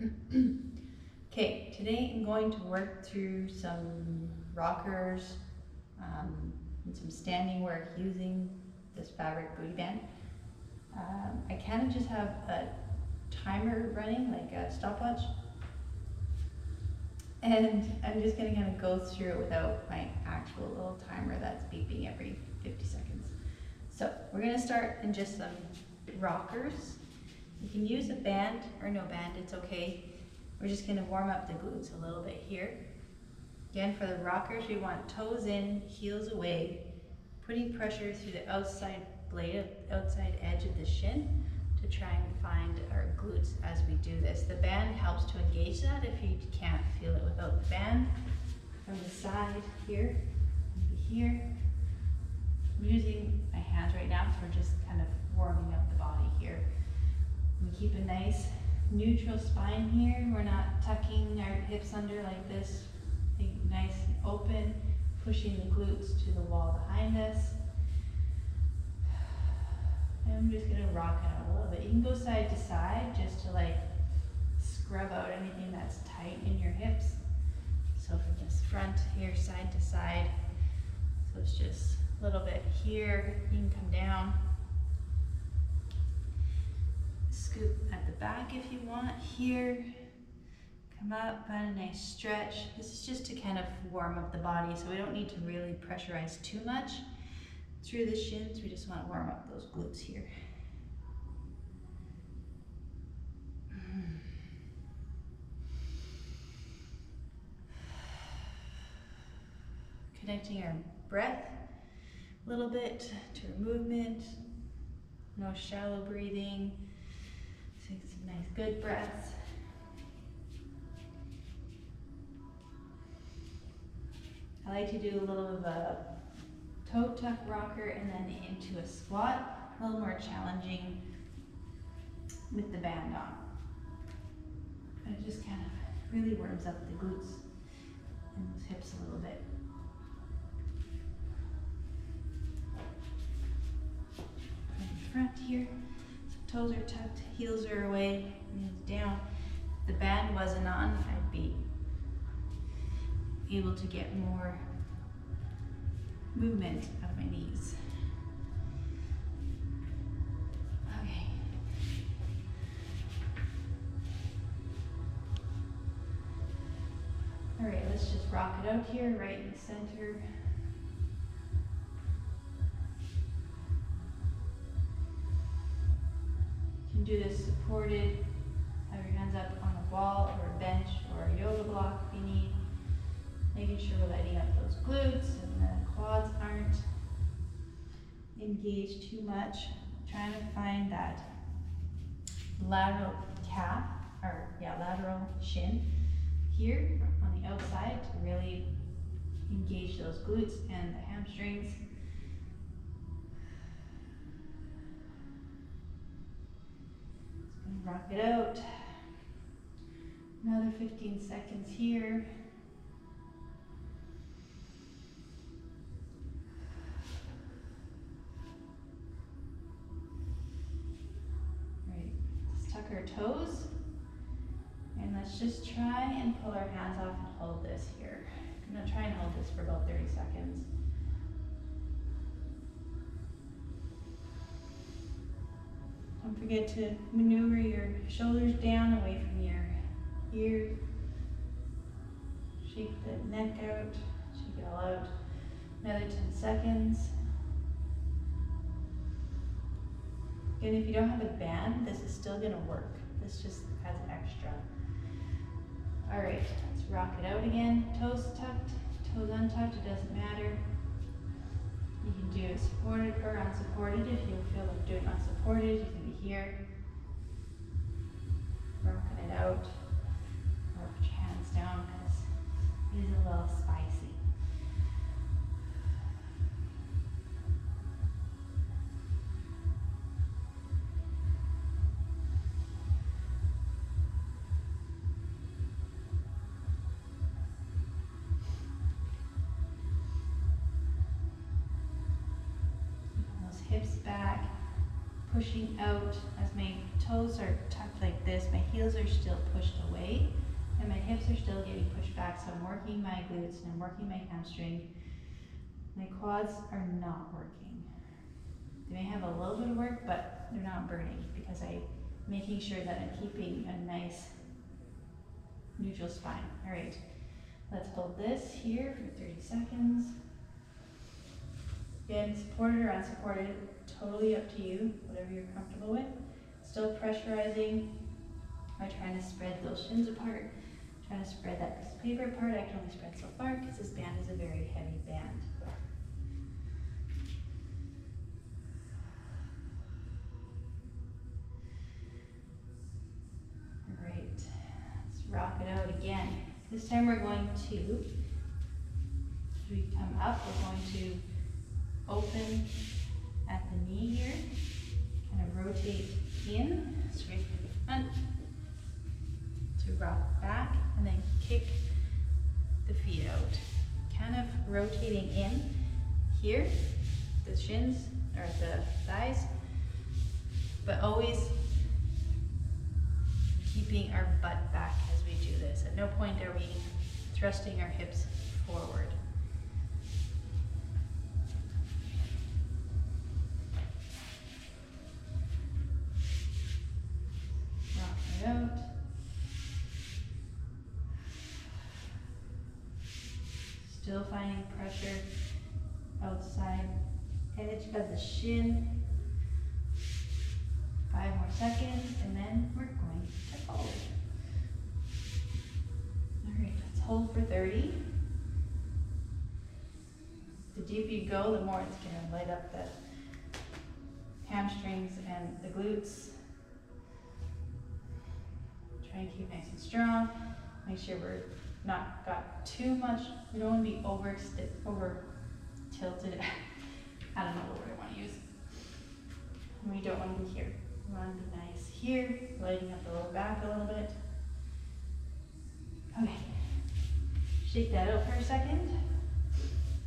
Okay, today I'm going to work through some rockers and some standing work using this fabric booty band. I kind of just have a timer running, like a stopwatch, and I'm just going to kind of go through it without my actual little timer that's beeping every 50 seconds. So we're going to start in just some rockers. You can use a band or no band, it's okay. We're just going to warm up the glutes a little bit here. Again, for the rockers, we want toes in, heels away, putting pressure through the outside blade, outside edge of the shin to try and find our glutes as we do this. The band helps to engage that if you can't feel it without the band. From the side here, maybe here. I'm using my hands right now, so we're just kind of warming up the body here. We keep a nice neutral spine here. We're not tucking our hips under like this. Think nice and open, pushing the glutes to the wall behind us. And I'm just gonna rock it out a little bit. You can go side to side just to like scrub out anything that's tight in your hips. So from this front here, side to side. So it's just a little bit here. You can come down. Scoop at the back if you want here. Come up, find a nice stretch. This is just to kind of warm up the body, so we don't need to really pressurize too much through the shins. We just want to warm up those glutes here. Connecting our breath a little bit to our movement. No shallow breathing. Take some nice good breaths. I like to do a little of a toe tuck rocker and then into a squat, a little more challenging with the band on. And it just kind of really warms up the glutes and those hips a little bit. From the front here. Toes are tucked, heels are away, knees down. If the band wasn't on, I'd be able to get more movement out of my knees. Okay. All right, let's just rock it out here, right in the center. You can do this supported, have your hands up on a wall or a bench or a yoga block if you need. Making sure we're lighting up those glutes and the quads aren't engaged too much. Trying to find that lateral calf, or lateral shin here on the outside to really engage those glutes and the hamstrings. Just gonna rock it out. Another 15 seconds here. Our toes, and let's just try and pull our hands off and hold this here. I'm going to try and hold this for about 30 seconds. Don't forget to maneuver your shoulders down away from your ears. Shake the neck out, shake it all out. Another 10 seconds. And if you don't have a band, this is still gonna work. This just adds extra. All right, let's rock it out again. Toes tucked, toes untucked, it doesn't matter. You can do it supported or unsupported. If you feel like doing unsupported, you can be here. Rocking it out. Or put your hands down because it is a little spicy. Hips back, pushing out as my toes are tucked like this, my heels are still pushed away and my hips are still getting pushed back. So I'm working my glutes and I'm working my hamstring. My quads are not working. They may have a little bit of work, but they're not burning because I'm making sure that I'm keeping a nice neutral spine. All right, let's hold this here for 30 seconds. Again, supported or unsupported, totally up to you, whatever you're comfortable with. Still pressurizing by trying to spread those shins apart, trying to spread that piece of paper apart. I can only spread so far because this band is a very heavy band. Great, let's rock it out again. This time we're going to, as we come up, we're going to open at the knee here, kind of rotate in, straight to the front, to rock back, and then kick the feet out. Kind of rotating in here, the shins, or the thighs, but always keeping our butt back as we do this. At no point are we thrusting our hips forward. Out. Still finding pressure outside edge of the shin. 5 more seconds and then we're going to hold. All right, let's hold for 30. The deeper you go, the more it's going to light up the hamstrings and the glutes. Try and keep nice and strong. Make sure we're not got too much. We don't want to be over tilted. I don't know what word I want to use. We don't want to be here. We want to be nice here, lighting up the lower back a little bit. Okay. Shake that out for a second.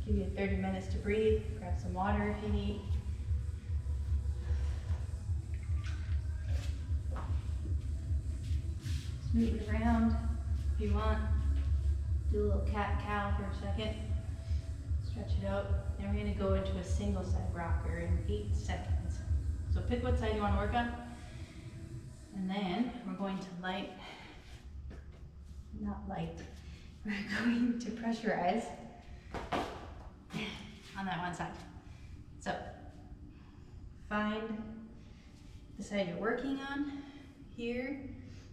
Give you 30 minutes to breathe. Grab some water if you need. Move it around if you want. Do a little cat-cow for a second. Stretch it out. Then we're going to go into a single side rocker in 8 seconds. So pick what side you want to work on. And then we're going to we're going to pressurize on that one side. So find the side you're working on here.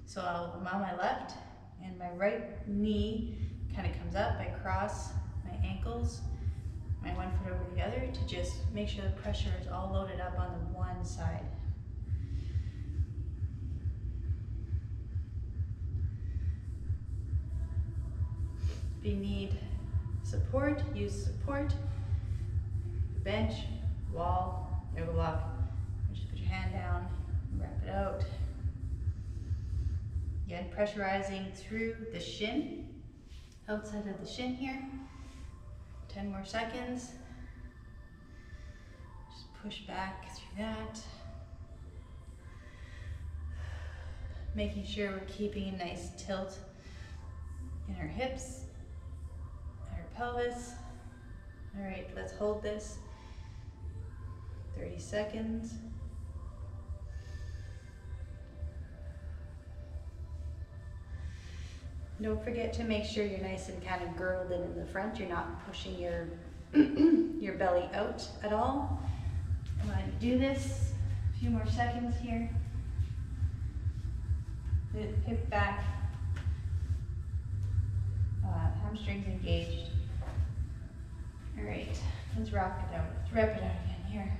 So I'm on my left, and my right knee kind of comes up. I cross my ankles, my one foot over the other to just make sure the pressure is all loaded up on the one side. If you need support, use support. Bench, wall, yoga block. Just put your hand down, wrap it out. Again, pressurizing through the shin, outside of the shin here. 10 more seconds. Just push back through that. Making sure we're keeping a nice tilt in our hips, our pelvis. All right, let's hold this. 30 seconds. Don't forget to make sure you're nice and kind of girdled in the front. You're not pushing your your belly out at all. I'm going to do this a few more seconds here. Hip back, hamstrings engaged. All right, let's rock it out. Let's wrap it out again here.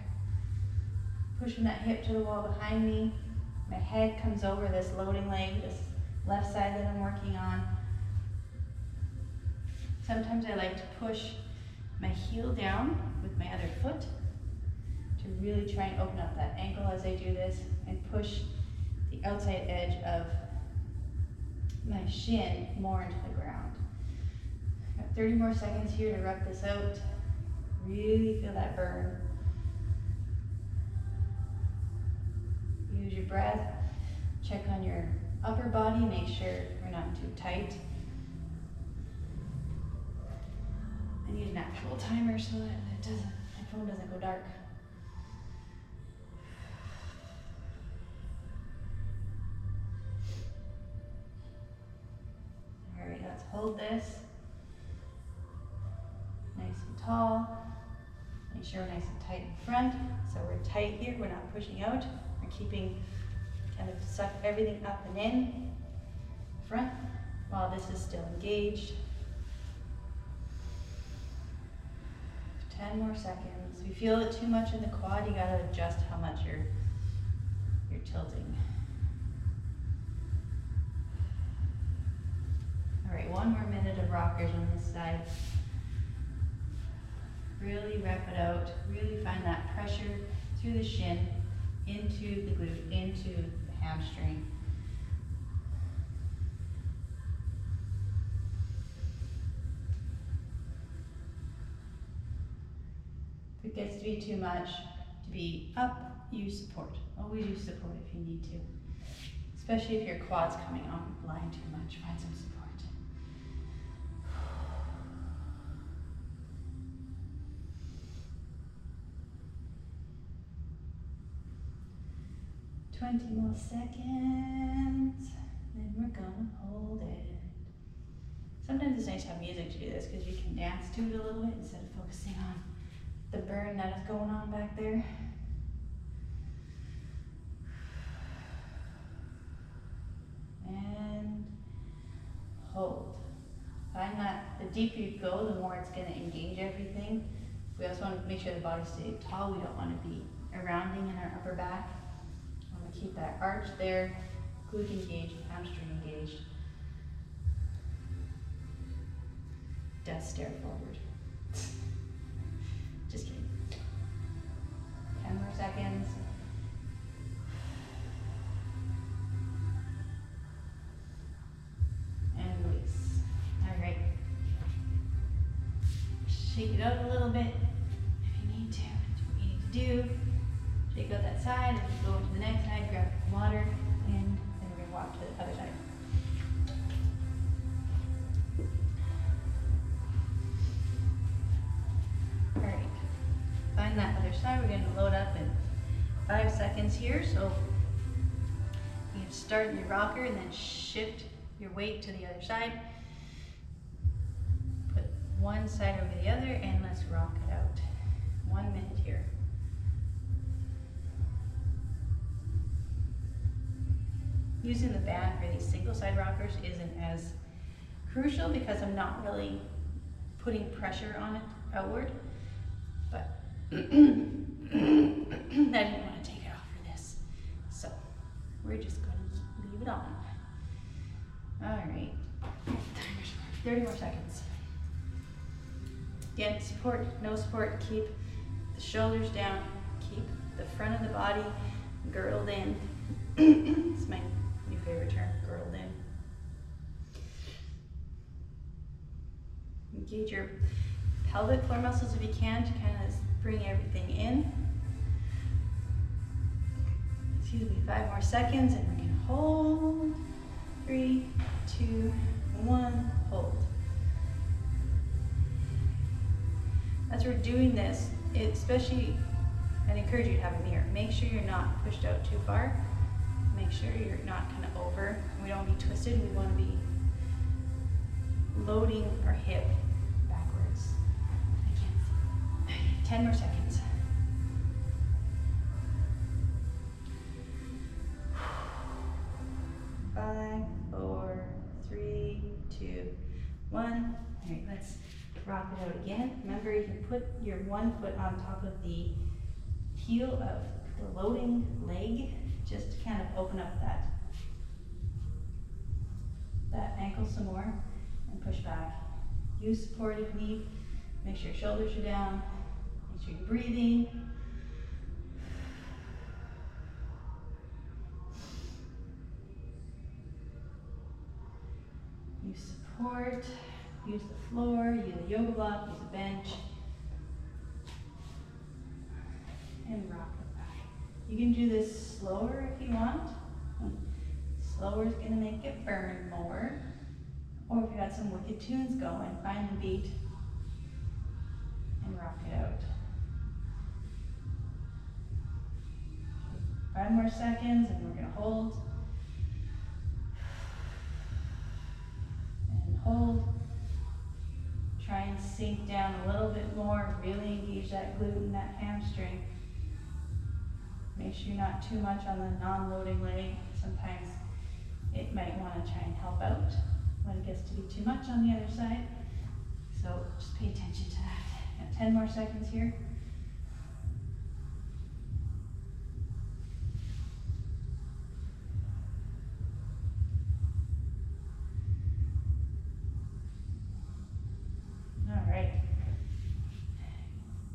Pushing that hip to the wall behind me. My head comes over this loading leg, this left side that I'm working on. Sometimes I like to push my heel down with my other foot to really try and open up that ankle as I do this and push the outside edge of my shin more into the ground. Got 30 more seconds here to wrap this out. Really feel that burn. Use your breath. Check on your upper body, make sure you're not too tight. I need an actual timer so that my phone doesn't go dark. All right, let's hold this. Nice and tall. Make sure we're nice and tight in front. So we're tight here, we're not pushing out. We're keeping, kind of suck everything up and in front while this is still engaged. 10 more seconds. If you feel it too much in the quad, you gotta adjust how much you're tilting. All right, 1 more minute of rockers on this side. Really wrap it out. Really find that pressure through the shin, into the glute, into the hamstring. If it gets to be too much to be up, use support. Always use support if you need to. Especially if your quad's coming online too much, find some support. 20 more seconds, then we're gonna hold it. Sometimes it's nice to have music to do this because you can dance to it a little bit instead of focusing on the burn that is going on back there. And hold. Find that the deeper you go, the more it's going to engage everything. We also want to make sure the body stays tall. We don't want to be rounding in our upper back. We want to keep that arch there, glute engaged, hamstring engaged. Death stare forward. Just kidding. 10 more seconds. And release. All right. Shake it out a little bit if you need to. That's what you need to do. Shake out that side, and go to the next side, grab water, and then we're gonna walk to the other side. All right. Find that other side. We're going to load up in 5 seconds here. So you can start in your rocker and then shift your weight to the other side. Put one side over the other and let's rock it out. 1 minute here. Using the band for these single side rockers isn't as crucial because I'm not really putting pressure on it outward. But I didn't want to take it off for this. So we're just going to leave it on. All right. 30 more seconds. Again, support, no support. Keep the shoulders down. Keep the front of the body girdled in. It's my new favorite term, girdled in. Engage your pelvic floor muscles if you can to kind of bring everything in. Excuse me, 5 more seconds and we're going to hold. 3, 2, 1, hold. As we're doing this, especially, I'd encourage you to have a mirror. Make sure you're not pushed out too far. Make sure you're not kind of over. We don't want to be twisted. We want to be loading our hip backwards. I can't see. 10 more seconds. Five, 4, 3, 2, 1. All right, let's rock it out again. Remember, you can put your one foot on top of the heel of the loading leg, just to kind of open up that ankle some more and push back. Use support if need. Make sure your shoulders are down. Make sure you're breathing. Use support. Use the floor. Use a yoga block. Use a bench. And rock it back. You can do this slower if you want. Slower is gonna make it burn more. Or if you got some wicked tunes going, find the beat and rock it out. 5 more seconds and we're gonna hold. And hold. Try and sink down a little bit more, really engage that glute and that hamstring. Make sure you're not too much on the non-loading leg. Sometimes it might want to try and help out when it gets to be too much on the other side. So just pay attention to that. Got 10 more seconds here. All right.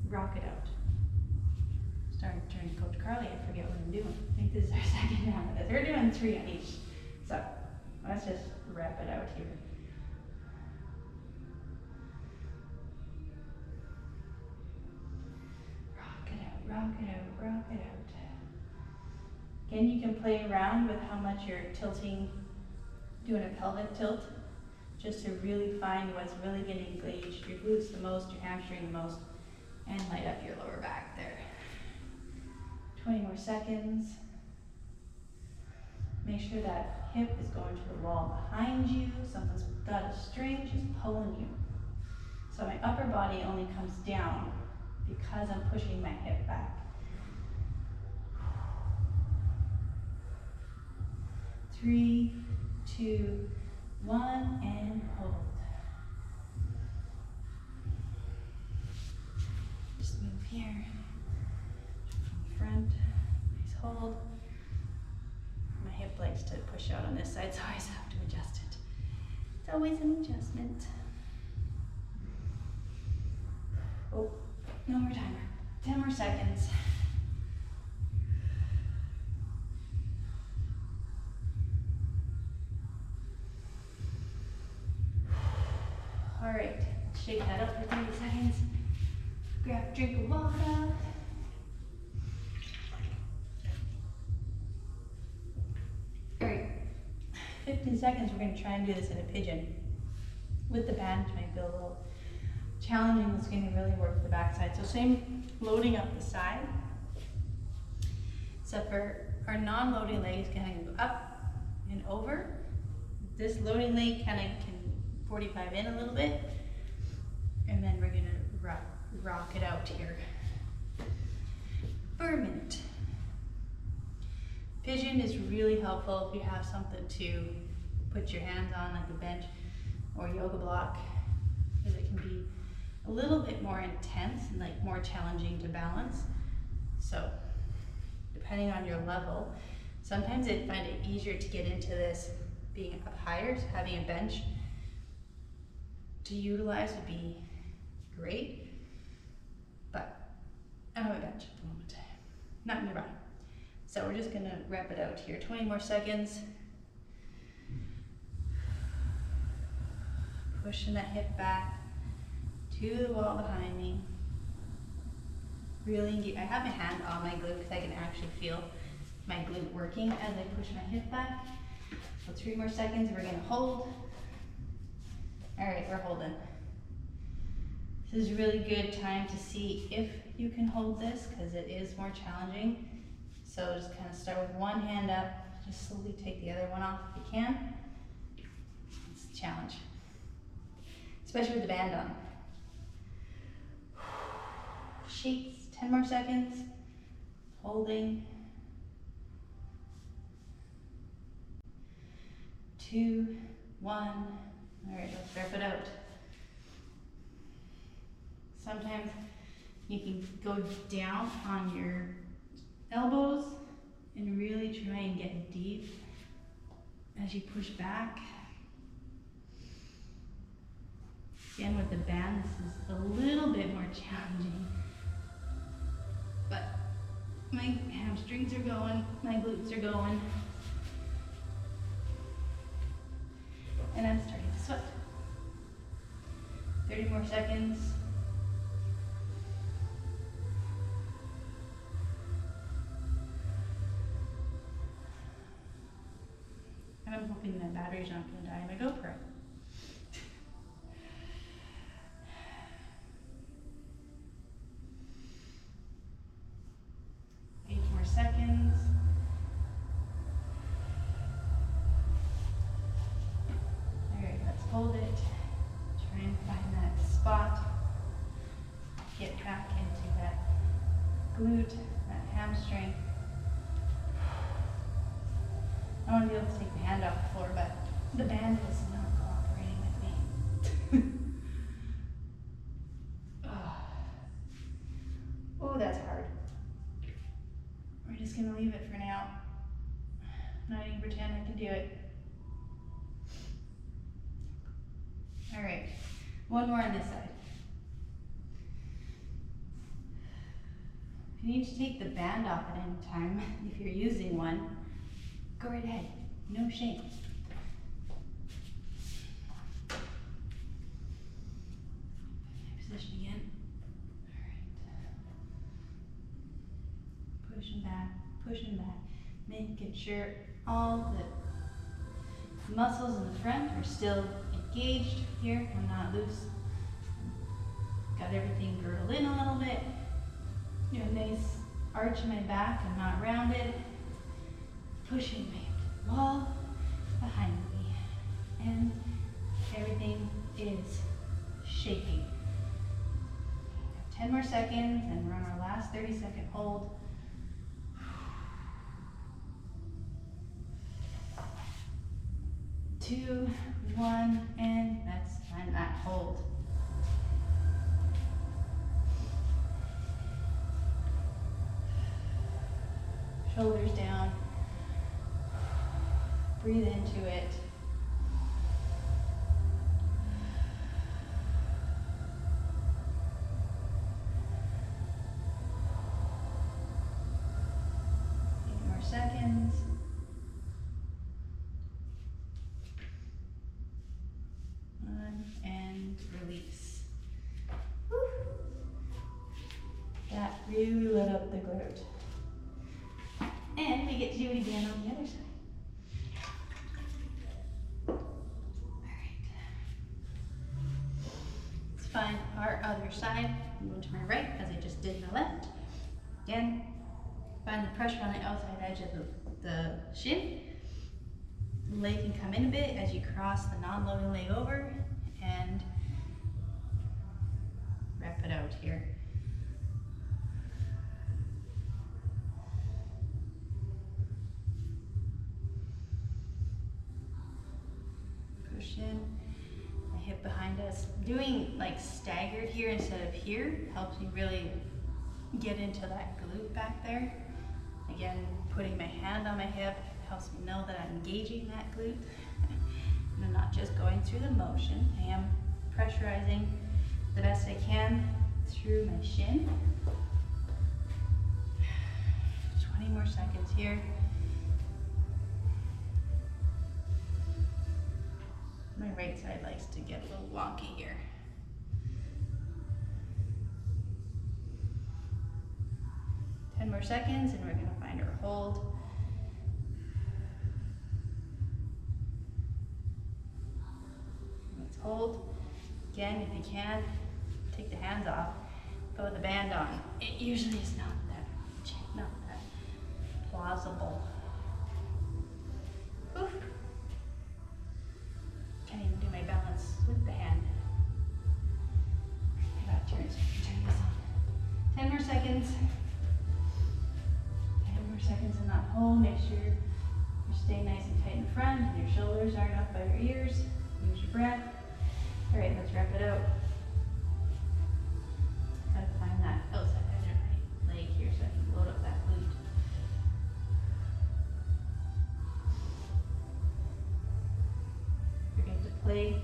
Rock it out. Starting to turn to Coach Carly, I forget what I'm doing. I think this is our second round of this. We're doing 3 on each. So let's just wrap it out here. Rock it out, rock it out, rock it out. Again, you can play around with how much you're tilting, doing a pelvic tilt, just to really find what's really going to engage your glutes the most, your hamstring the most, and light up your lower back there. 20 more seconds. Make sure that hip is going to the wall behind you. Someone's got a string just pulling you. So my upper body only comes down because I'm pushing my hip back. 3, 2, 1, and hold. Just move here. Front, nice hold. My hip likes to push out on this side, so I always have to adjust it. It's always an adjustment. Oh, no more timer. 10 more seconds. All right, shake that up for 30 seconds. Grab a drink of water. All right, 15 seconds, we're gonna try and do this in a pigeon. With the band, which might feel a little challenging, it's gonna really work the backside. So same loading up the side, except for our non-loading leg is gonna go up and over. This loading leg kind of can 45 in a little bit, and then we're gonna rock it out here for a minute. Pigeon is really helpful if you have something to put your hands on, like a bench or yoga block, because it can be a little bit more intense and like more challenging to balance. So depending on your level, sometimes I find it easier to get into this being up higher, so having a bench to utilize would be great, but I don't have a bench at the moment, not nearby. So we're just gonna wrap it out here. 20 more seconds. Pushing that hip back to the wall behind me. Really engage. I have my hand on my glute because I can actually feel my glute working as I push my hip back. So 3 more seconds, we're gonna hold. All right, we're holding. This is a really good time to see if you can hold this because it is more challenging. So just kind of start with one hand up, just slowly take the other one off if you can. It's a challenge, especially with the band on. Shakes, 10 more seconds, holding. 2, 1. All right, let's wrap it out. Sometimes you can go down on your elbows and really try and get deep as you push back. Again, with the band, this is a little bit more challenging, but my hamstrings are going, my glutes are going, and I'm starting to sweat. 30 more seconds. battery's not gonna die in my GoPro. 8 more seconds. Alright, let's hold it. Try and find that spot. Get back into that glute, that hamstring. I want to be able to take my hand off the floor, but the band is not cooperating with me. Oh, that's hard. We're just gonna leave it for now. I'm not even pretend I can do it. All right, one more on this side. If you need to take the band off at any time, if you're using one, go right ahead, no shame. Position again. All right. Pushing back, making sure all the muscles in the front are still engaged here. I'm not loose. Got everything girdled in a little bit. You know, nice arch in my back. I'm not rounded. Pushing my wall behind me, and everything is shaking. 10 more seconds, and we're on our last 30-second hold. Two, one, and that's time that hold. Shoulders down. Breathe into it. Seconds. And release. Whew. That really lit up the glute. And we get to do it again on the other side. Alright. Let's find our other side. I'm going to my right as I just did my left. Again. Find the pressure on the outside edge of the shin. The leg can come in a bit as you cross the non-loading leg over and wrap it out here. Push in, the hip behind us. Doing like staggered here instead of here helps you really get into that glute back there. Again, putting my hand on my hip helps me know that I'm engaging that glute. And I'm not just going through the motion. I am pressurizing the best I can through my shin. 20 more seconds here. My right side likes to get a little wonky here. More seconds, and we're going to find our hold. Let's hold. Again, if you can, take the hands off, put the band on. It usually is not that plausible. Oof. Can't even do my balance with the hand. I gotta turn this on. 10 more seconds. Seconds in that hold. Make sure you stay nice and tight in front and your shoulders aren't up by your ears. Use your breath. All right, let's wrap it out. Gotta find that outside edge of my leg here so I can load up that glute. Forget to play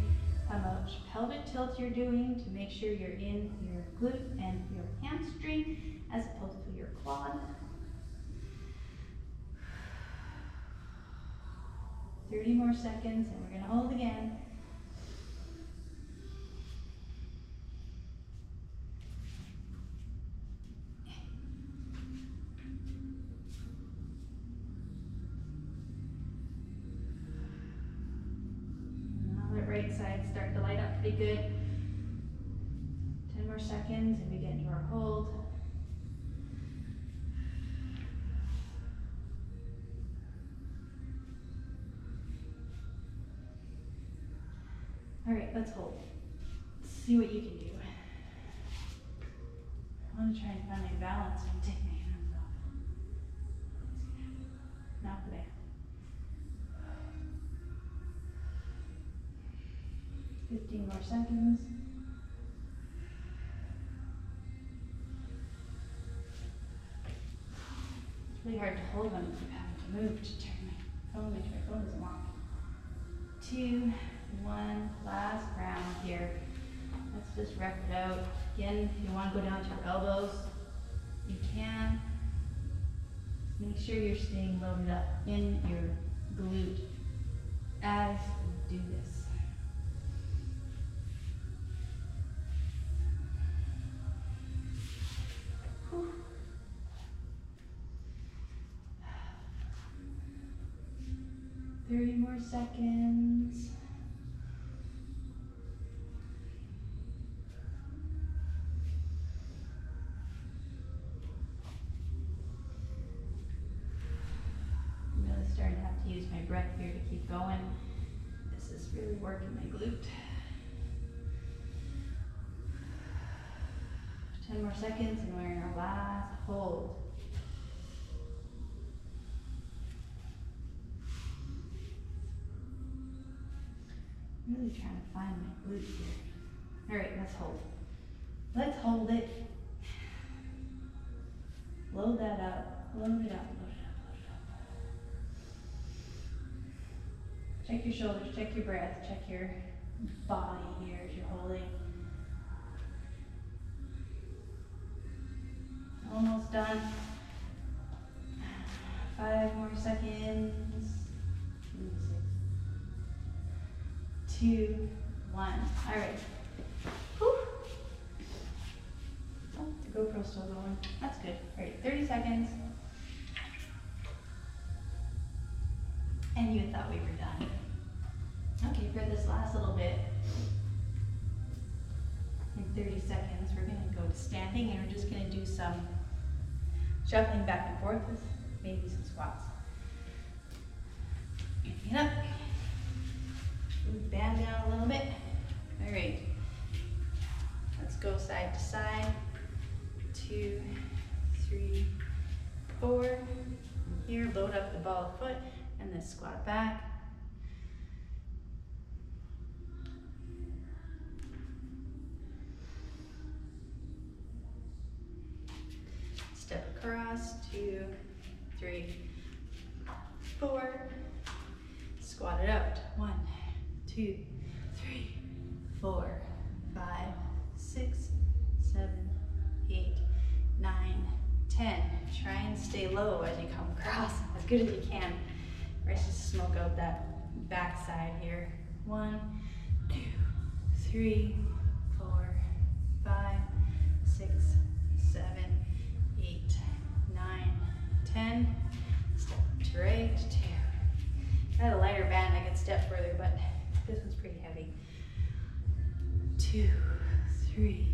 how much pelvic tilt you're doing to make sure you're in your glute and your hamstring as opposed to your quad. 30 more seconds, and we're going to hold again. starting to light up pretty good. 10 more seconds and we get into our hold. All right, let's hold. Let's see what you can do. I want to try and find my balance and take my hands off. Now for that. 15 more seconds. It's really hard to hold when I'm having to move to turn my phone, make sure my phone doesn't lock. 2, 1, last round here. Let's just rep it out. Again, if you want to go down to your elbows, you can. Just make sure you're staying loaded up in your glute as you do this. Whew. 30 more seconds. I'm really starting to have to use my breath here to keep going. This is really working my glute. 10 more seconds and we're in our last hold. I'm really trying to find my glute here. All right, let's hold. Let's hold it. Load that up. Load it up. Load it up. Load it up. Check your shoulders. Check your breath. Check your body here as you're holding. Almost done. 5 more seconds. 2, 1. All right. Whew. Oh, the GoPro's still going. That's good. All right, 30 seconds. And you thought we were done. Okay, for this last little bit, in 30 seconds, we're gonna go to standing and we're just gonna do some shuffling back and forth with maybe some squats. Get up. Move band down a little bit. All right. Let's go side to side. 2, 3, 4. Here, load up the ball of foot and then squat back. Step across. 2, 3, 4. Squat it out. 1, 2, 3, 4, 5, 6, 7, 8, 9, 10. Try and stay low as you come across as good as you can. Let's just smoke out that back side here. 1, 2, 3, 4, 5, 6, 7, 8, 9, 10. Step to right, 2. If I had a lighter band, I could step further, but this one's pretty heavy. 2, 3,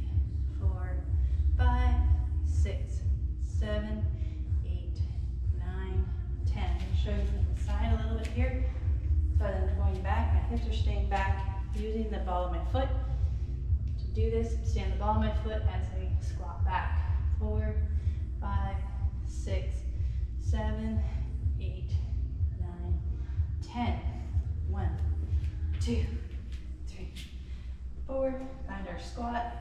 4, 5, 6, 7, 8, 9, 10. I'm going to show you from the side a little bit here. So then going back, my hips are staying back, using the ball of my foot. To do this, stand the ball of my foot as I squat back. 4, 5, 6, 7, 8, 9, 10. 1, 2, 3, 4. Find our squat.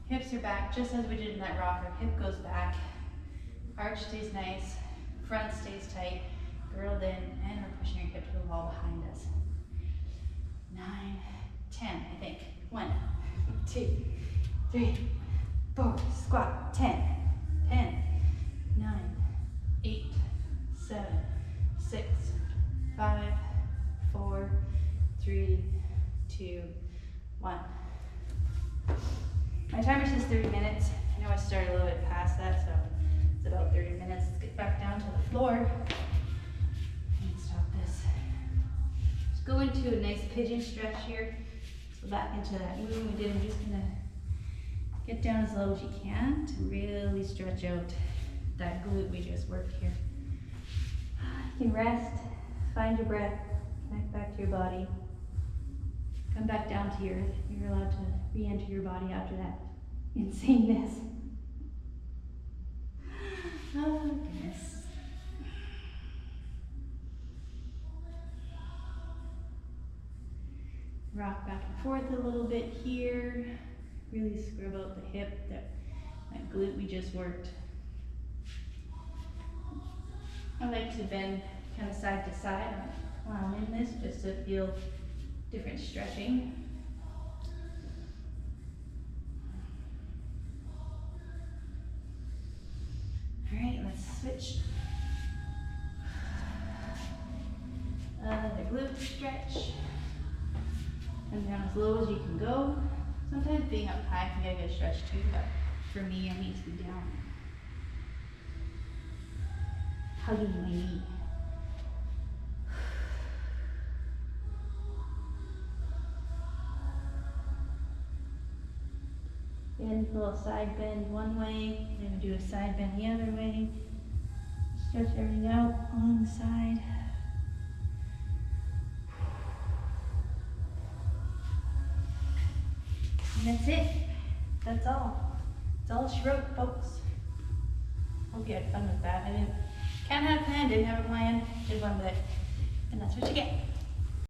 Hips are back just as we did in that rocker. Hip goes back. Arch stays nice. Front stays tight. Girdled in. And we're pushing our hip to the wall behind us. 9, 10, I think. 1, 2, 3, 4. Squat. 10, 10, 9, 8, 7, 6, 5, 4, 3, 2, 1. My timer says 30 minutes. I know I started a little bit past that, so it's about 30 minutes. Let's get back down to the floor and stop this. Just go into a nice pigeon stretch here. So back into that movement we did. I'm just gonna get down as low as you can to really stretch out that glute we just worked here. You can rest, find your breath, connect back to your body. Come back down to your earth. You're allowed to re-enter your body after that insaneness. Oh goodness. Rock back and forth a little bit here. Really scrub out the hip, that glute we just worked. I like to bend kind of side to side while I'm in this, just to feel different stretching. All right, let's switch. The glute stretch. And down as low as you can go. Sometimes being up high can get a good stretch too, but for me, I need to be down. Hugging my knee. Bend, a little side bend one way, then do a side bend the other way. Stretch everything out along the side. And that's it. That's all. That's all she wrote, folks. Hope you had fun with that. Can't have a plan, didn't have a plan, did one with it. And that's what you get.